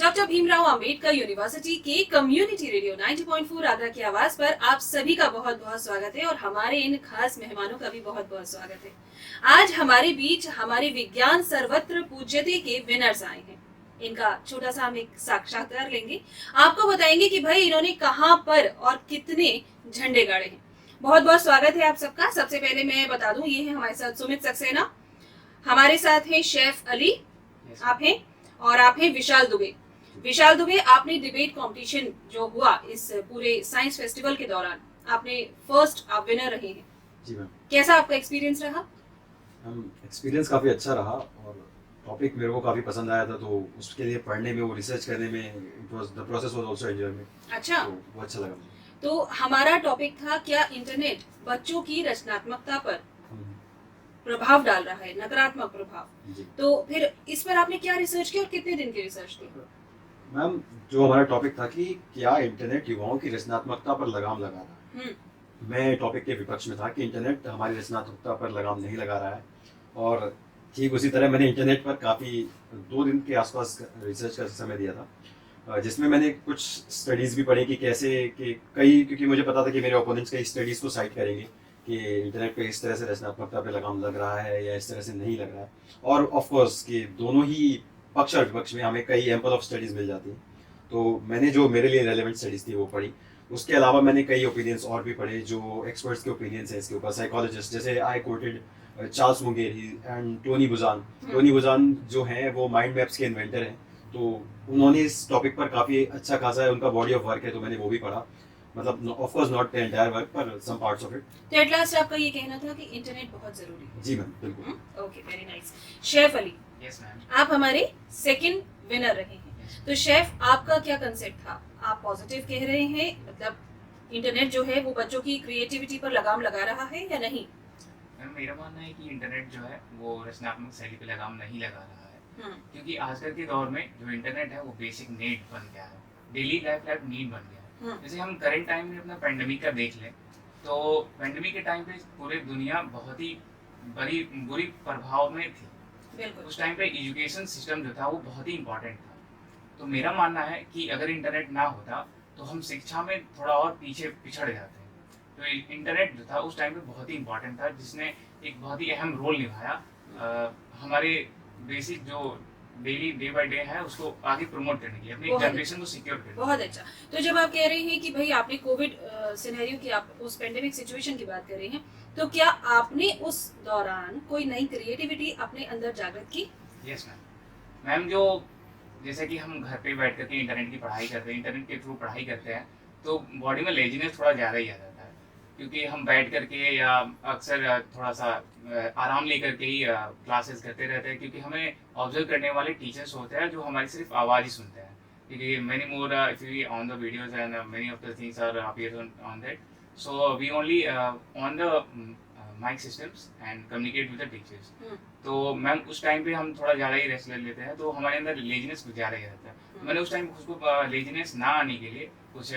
Doctor Bhimrao Ambedkar university के community radio 90.4 Agra की आवाज पर आप सभी का बहुत बहुत स्वागत है और हमारे इन खास मेहमानों का भी बहुत बहुत स्वागत है। आज हमारे बीच हमारे विज्ञान सर्वत्र पूज्यते के विनर्स आए हैं। इनका छोटा सा हम एक साक्षात्कार लेंगे, आपको बताएंगे कि भाई इन्होंने कहां पर और कितने झंडे गाड़े हैं। बहुत बहुत स्वागत है आप सबका। सबसे पहले मैं बता दूं, ये है हमारे साथ सुमित सक्सेना, हमारे साथ है शेफ अली, आप हैं, और आप हैं विशाल दुबे। विशाल दुबे, आपने डिबेट कंपटीशन जो हुआ इस पूरे साइंस फेस्टिवल के दौरान, आपने फर्स्ट आप विनर रहे हैं। जी मैम। कैसा आपका एक्सपीरियंस रहा? एक्सपीरियंस काफ़ी अच्छा रहा और टॉपिक मेरे को काफ़ी पसंद आया था, तो उसके लिए पढ़ने में, वो रिसर्च करने में, it was the process was also enjoyment. अच्छा, तो वो अच्छा लगा मुझे। तो हमारा टॉपिक था, क्या इंटरनेट बच्चों की रचनात्मकता पर हम्म, प्रभाव डाल रहा है, नकारात्मक प्रभाव। जी तो फिर इस पर आपने क्या रिसर्च की और कितने दिन की रिसर्च की? मैम, जो हमारा टॉपिक था कि क्या इंटरनेट युवाओं की रचनात्मकता पर लगाम लगा रहा है, मैं टॉपिक के विपक्ष में था कि इंटरनेट हमारी रचनात्मकता पर लगाम नहीं लगा रहा है। और ठीक उसी तरह मैंने इंटरनेट पर काफ़ी 2 दिन के आसपास रिसर्च का समय दिया था, जिसमें मैंने कुछ स्टडीज़ भी पढ़ी कि कैसे कि कई, क्योंकि मुझे पता था कि मेरे ओपोनेंट्स कई स्टडीज़ को साइट करेंगे कि इंटरनेट पे इस तरह से रचनात्मकता पे लगाम लग रहा है या इस तरह से नहीं लग रहा है। और ऑफ कोर्स कि दोनों ही पक्ष और विपक्ष में हमें कई एम्पल ऑफ स्टडीज़ मिल जाती हैं। तो मैंने जो मेरे लिए रेलेवेंट स्टडीज़ थी वो पढ़ी। उसके अलावा मैंने कई ओपिनियंस और भी पढ़े, जो एक्सपर्ट्स के ओपिनियंस हैं इसके ऊपर। साइकोलॉजिस्ट, जैसे आई कोटेड चार्ल्स मुंगेरी and Tony Buzan. Tony Buzan जो हैं वो माइंड मैप्स के इन्वेंटर हैं, तो उन्होंने इस टॉपिक पर काफ़ी अच्छा खासा है उनका बॉडी ऑफ वर्क है, तो मैंने वो भी पढ़ा। मतलब of course not the entire work, पर सम पार्ट्स ऑफ इट। तो एट लास्ट आपका ये कहना था कि इंटरनेट बहुत जरूरी है। जी मैम, बिल्कुल। Okay, very nice. Chef Ali, yes ma'am. आप हमारे सेकंड विनर रहे हैं। तो शेफ, आपका क्या कंसेप्ट था? आप पॉजिटिव कह रहे हैं, मतलब इंटरनेट जो है वो बच्चों की क्रिएटिविटी पर लगाम लगा रहा है या नहीं? मैम, मेरा मानना है कि इंटरनेट जो है वो रचनात्मक शैली पे लगाम नहीं लगा रहा है, क्योंकि आजकल के दौर में जो इंटरनेट है वो बेसिक नीड बन गया है, डेली लाइफ नीड बन गया है। जैसे हम करंट टाइम में अपना पेंडेमिक का देख लें, तो पेंडेमिक के टाइम पे पूरे दुनिया बहुत ही बड़ी बुरी प्रभाव में थी। बिल्कुल। उस टाइम पे एजुकेशन सिस्टम जो था वो बहुत ही इम्पोर्टेंट था। तो मेरा मानना है कि अगर इंटरनेट ना होता तो हम शिक्षा में थोड़ा और पीछे पिछड़ जाते हैं। तो इंटरनेट जो था उस टाइम पे बहुत ही इम्पोर्टेंट था, जिसने एक बहुत ही अहम रोल निभाया हमारे बेसिक जो डेली डे बाय डे है उसको आगे प्रमोट करने के लिए, अपनी जनरेशन को सिक्योर करने के लिए। बहुत अच्छा। तो जब आप कह रहे हैं कि भाई आपने कोविड सिनेरियो की, आप उस पेंडेमिक सिचुएशन की बात कर रहे हैं, तो क्या आपने उस दौरान कोई नई क्रिएटिविटी अपने अंदर जागृत की? Yes ma'am. मैम, जो जैसे कि हम घर पे बैठ करके इंटरनेट की पढ़ाई करते हैं, इंटरनेट के थ्रू पढ़ाई करते हैं, तो बॉडी में लेजीनेस थोड़ा ज़्यादा ही आ जाता है, क्योंकि हम बैठ करके या अक्सर थोड़ा सा आराम लेकर के ही क्लासेस करते रहते हैं, क्योंकि हमें ऑब्जर्व करने वाले टीचर्स होते हैं जो हमारी सिर्फ आवाज़ ही सुनते हैं, क्योंकि many more if we on the videos and many of the things are appear on that, so we only on the mic systems and communicate with the teachers. तो मैम उस टाइम पे हम थोड़ा ज़्यादा ही रेस्ट ले लेते हैं, तो हमारे अंदर लेजीनेस कुछ ज़्यादा ही रहता है। तो मैंने उस टाइम उसको लेजीनेस ना आने के लिए कुछ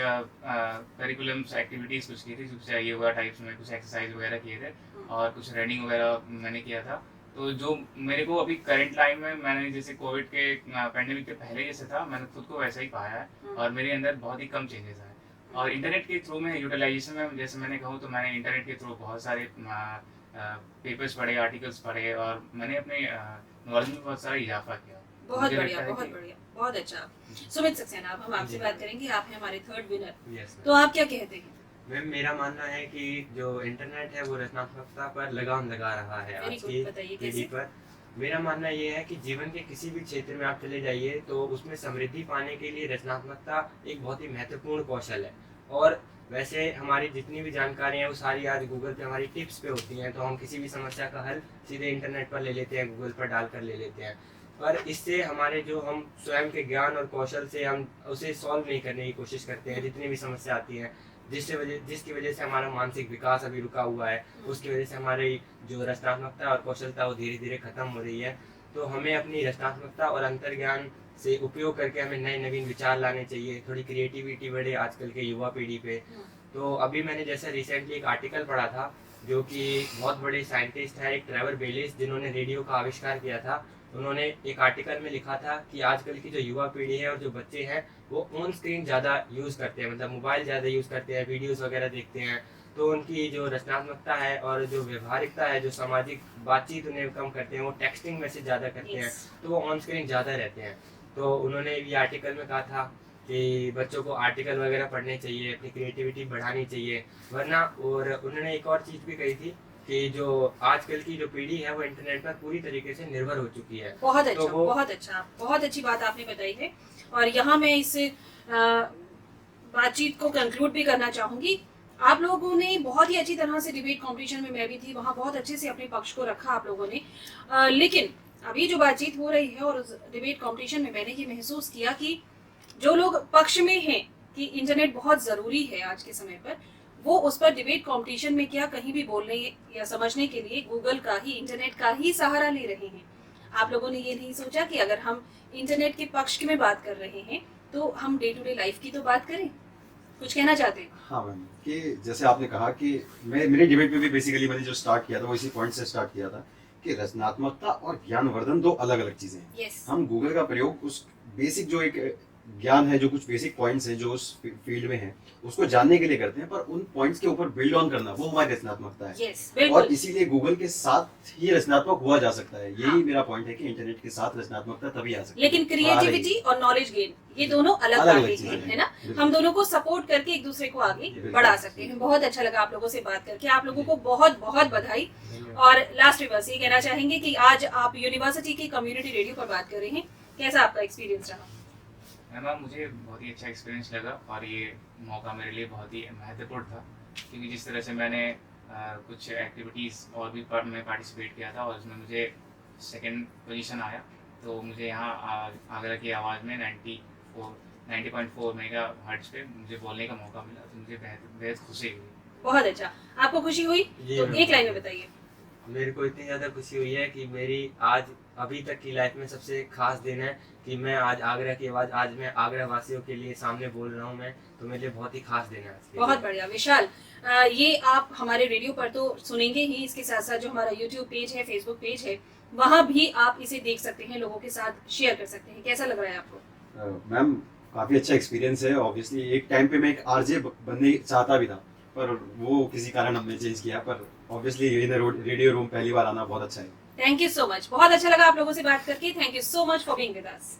करिकुलम्स एक्टिविटीज़ कुछ की थी, कुछ योगा टाइप्स में कुछ एक्सरसाइज वगैरह किए थे और कुछ रनिंग वगैरह मैंने किया था। तो जो मेरे को अभी करंट लाइफ में, मैंने जैसे कोविड के पेंडेमिक के पहले जैसे था, मैंने खुद को वैसा ही पाया है और मेरे अंदर बहुत ही कम चेंजेस आए। और इंटरनेट के थ्रू में यूटिलाइजेशन में जैसे मैंने कहूँ तो मैंने इंटरनेट के थ्रू बहुत सारे पेपर्स पढ़े, आर्टिकल्स पढ़े और मैंने अपने नॉलेज में बहुत सारा इजाफा किया। बहुत बढ़िया, बहुत बढ़िया, बहुत अच्छा। सुमित सक्सेना, अब हम आपसे बात करेंगे, आप हैं हमारे थर्ड विनर। यस तो आप क्या कहते हैं? मैम, मेरा मानना है कि जो इंटरनेट है वो रचनात्मकता पर लगाम लगा रहा है आज की पीढ़ी पर। मेरा मानना ये है कि जीवन के किसी भी क्षेत्र में आप चले जाइए तो उसमें समृद्धि पाने के लिए रचनात्मकता एक बहुत ही महत्वपूर्ण कौशल है। और वैसे हमारी जितनी भी जानकारी है वो सारी आज गूगल पे हमारी टिप्स पे होती हैं, तो हम किसी भी समस्या का हल सीधे इंटरनेट पर ले लेते हैं, गूगल पर डाल कर ले लेते हैं। पर इससे हमारे जो हम स्वयं के ज्ञान और कौशल से हम उसे सॉल्व नहीं करने की कोशिश करते हैं। जितनी भी समस्या आती है जिसकी वजह से हमारा मानसिक विकास अभी रुका हुआ है, उसकी वजह से हमारी जो रचनात्मकता और कौशलता वो धीरे धीरे खत्म हो रही है। तो हमें अपनी रचनात्मकता और अंतर्ज्ञान से उपयोग करके हमें नए नवीन विचार लाने चाहिए, थोड़ी क्रिएटिविटी बढ़े आजकल के युवा पीढ़ी पे। तो अभी मैंने जैसे रिसेंटली एक आर्टिकल पढ़ा था, जो कि बहुत बड़े साइंटिस्ट है, एक ट्रेवर बेलिस, जिन्होंने रेडियो का आविष्कार किया था। उन्होंने एक आर्टिकल में लिखा था कि आजकल की जो युवा पीढ़ी है और जो बच्चे हैं वो ऑन स्क्रीन ज़्यादा यूज़ करते हैं, मतलब मोबाइल ज़्यादा यूज़ करते हैं, वीडियोस वगैरह देखते हैं, तो उनकी जो रचनात्मकता है और जो व्यवहारिकता है, जो सामाजिक बातचीत उन्हें कम करते हैं, वो टेक्सटिंग मैसेज ज़्यादा करते हैं, तो वो ऑन स्क्रीन ज़्यादा रहते हैं। तो उन्होंने ये आर्टिकल में कहा था कि बच्चों को आर्टिकल वगैरह पढ़ने चाहिए, अपनी क्रिएटिविटी बढ़ानी चाहिए, वरना, और उन्होंने एक और चीज़ भी कही थी कि जो आजकल की जो पीढ़ी है वो इंटरनेट पर पूरी तरीके से निर्भर हो चुकी है। बहुत अच्छा, तो वो बहुत अच्छा, बहुत अच्छी बात आपने बताई है। और यहाँ मैं इस बातचीत को कंक्लूड भी करना चाहूंगी। आप लोगों ने बहुत ही अच्छी तरह से, डिबेट कंपटीशन में मैं भी थी, वहाँ बहुत अच्छे से अपने पक्ष को रखा आप लोगों ने। लेकिन अभी जो बातचीत हो रही है और उस डिबेट कंपटीशन में मैंने ये महसूस किया कि जो लोग पक्ष में हैं कि इंटरनेट बहुत ज़रूरी है आज के समय पर, वो उस पर डिबेट कंपटीशन में क्या कहीं भी बोलने या समझने के लिए गूगल का ही, इंटरनेट का ही सहारा ले रहे हैं। आप लोगों ने ये नहीं सोचा कि अगर हम इंटरनेट के पक्ष में बात कर रहे हैं तो हम डे टू डे लाइफ की तो बात करें। कुछ कहना चाहते हैं? हाँ मैम, कि जैसे आपने कहा कि मेरी डिबेट में भी बेसिकली मैंने जो स्टार्ट किया था वो इसी पॉइंट से स्टार्ट किया था कि रचनात्मकता और ज्ञानवर्धन दो अलग अलग चीजें हैं। यस, हम गूगल का प्रयोग उस बेसिक जो एक ज्ञान है, जो कुछ बेसिक पॉइंट्स हैं जो उस फील्ड में हैं, उसको जानने के लिए करते हैं, पर उन पॉइंट्स के ऊपर बिल्ड ऑन करना वो हमारी रचनात्मकता है। यस, और बिल्कुल। इसीलिए गूगल के साथ ही रचनात्मक हुआ जा सकता है। यही हाँ। मेरा पॉइंट है कि इंटरनेट के साथ रचनात्मकता तभी आ सकती है। लेकिन क्रिएटिविटी और नॉलेज गेन, ये दोनों अलग अलग-अलग बातें चीजें हैं, हैं। है ना? बिल्कुल। हम दोनों को सपोर्ट करके एक दूसरे को आगे बिल्कुल। बढ़ा सकते हैं। बहुत अच्छा लगा आप लोगों से बात करके। आप लोगों को बहुत बहुत बधाई। धन्यवाद। और लास्ट में बस ये कहना चाहेंगे कि आज आप यूनिवर्सिटी की कम्युनिटी रेडियो पर बात कर रहे हैं, कैसा आपका एक्सपीरियंस रहा? मैम मुझे बहुत ही अच्छा एक्सपीरियंस लगा और ये मौका मेरे लिए बहुत ही महत्वपूर्ण था, क्योंकि जिस तरह से मैंने कुछ एक्टिविटीज़ और भी मैं पार्टिसिपेट किया था और उसमें मुझे सेकंड पोजीशन आया, तो मुझे यहाँ आगरा की आवाज़ में 90.4 मेगा हर्ट्ज पे मुझे बोलने का मौका मिला, तो मुझे बेहद खुशी हुई। बहुत अच्छा। आपको खुशी हुई? जी तो मैम। एक लाइन में बताइए। मेरे को इतनी ज़्यादा खुशी हुई है कि मेरी आज अभी तक की लाइफ में सबसे खास दिन है कि मैं आज आगरा की आवाज़, आज मैं आगरा वासियों के लिए सामने बोल रहा हूँ मैं, तो मेरे लिए बहुत ही खास दिन है आज के बहुत लिए। बढ़िया विशाल। ये आप हमारे रेडियो पर तो सुनेंगे ही, इसके साथ साथ जो हमारा यूट्यूब पेज है, फेसबुक पेज है, वहाँ भी आप इसे देख सकते हैं, लोगों के साथ शेयर कर सकते हैं। कैसा लग रहा है आपको? मैम काफी अच्छा एक्सपीरियंस है। ऑब्वियसली एक टाइम पे मैं एक आरजे बनने चाहता भी था, पर वो किसी कारण हमने चेंज किया। पर ऑब्वियसली इन रेडियो रूम पहली बार आना बहुत अच्छा है। Thank you so much. बहुत अच्छा लगा आप लोगों से बात करके। Thank you so much for being with us.